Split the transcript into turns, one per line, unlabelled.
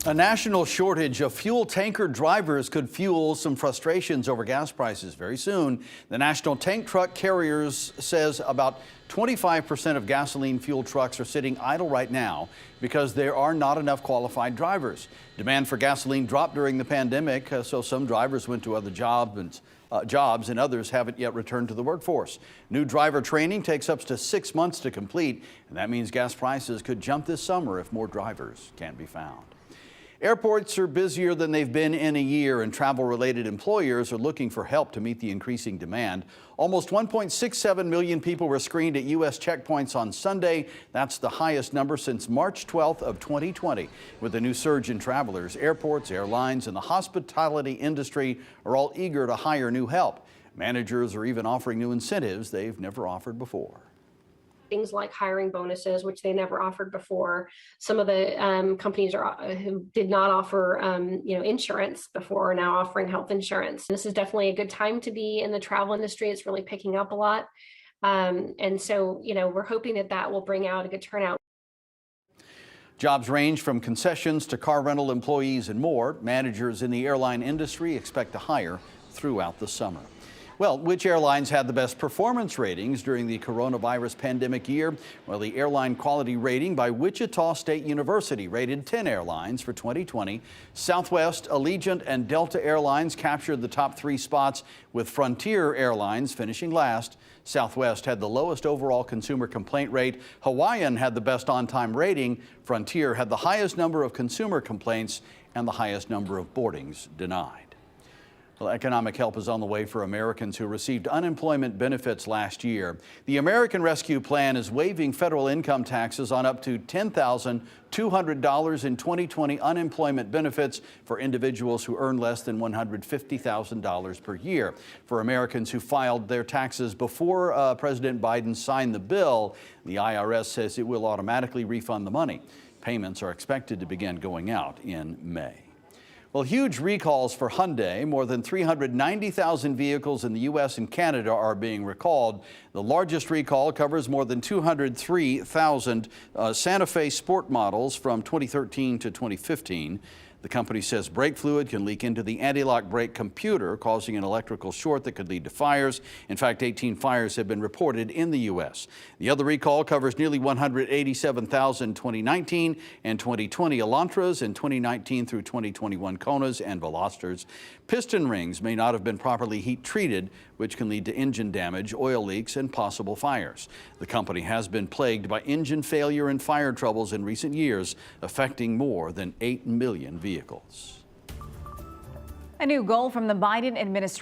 A national shortage of fuel tanker drivers could fuel some frustrations over gas prices very soon. The National Tank Truck Carriers says about 25% of gasoline fuel trucks are sitting idle right now because there are not enough qualified drivers. Demand for gasoline dropped during the pandemic, so some drivers went to other jobs and others haven't yet returned to the workforce. New driver training takes up to 6 months to complete, and that means gas prices could jump this summer if more drivers can't be found. Airports are busier than they've been in a year, and travel-related employers are looking for help to meet the increasing demand. Almost 1.67 million people were screened at U.S. checkpoints on Sunday. That's the highest number since March 12th of 2020. With the new surge in travelers, airports, airlines, and the hospitality industry are all eager to hire new help. Managers are even offering new incentives they've never offered before.
Things like hiring bonuses, which they never offered before. Some of the companies who did not offer insurance before are now offering health insurance. This is definitely a good time to be in the travel industry. It's really picking up a lot. And so, we're hoping that will bring out a good turnout.
Jobs range from concessions to car rental employees and more. Managers in the airline industry expect to hire throughout the summer. Well, which airlines had the best performance ratings during the coronavirus pandemic year? Well, the airline quality rating by Wichita State University rated 10 airlines for 2020. Southwest, Allegiant, and Delta Airlines captured the top 3 spots, with Frontier Airlines finishing last. Southwest had the lowest overall consumer complaint rate. Hawaiian had the best on-time rating. Frontier had the highest number of consumer complaints and the highest number of boardings denied. Well, economic help is on the way for Americans who received unemployment benefits last year. The American Rescue Plan is waiving federal income taxes on up to $10,200 in 2020 unemployment benefits for individuals who earn less than $150,000 per year. For Americans who filed their taxes before President Biden signed the bill, the IRS says it will automatically refund the money. Payments are expected to begin going out in May. Well, huge recalls for Hyundai. More than 390,000 vehicles in the U.S. and Canada are being recalled. The largest recall covers more than 203,000 Santa Fe Sport models from 2013 to 2015. The company says brake fluid can leak into the anti-lock brake computer, causing an electrical short that could lead to fires. In fact, 18 fires have been reported in the U.S. The other recall covers nearly 187,000 2019 and 2020 Elantras and 2019 through 2021 Konas and Velosters. Piston rings may not have been properly heat treated, which can lead to engine damage, oil leaks, and possible fires. The company has been plagued by engine failure and fire troubles in recent years, affecting more than 8 million vehicles.
A new goal from the Biden administration.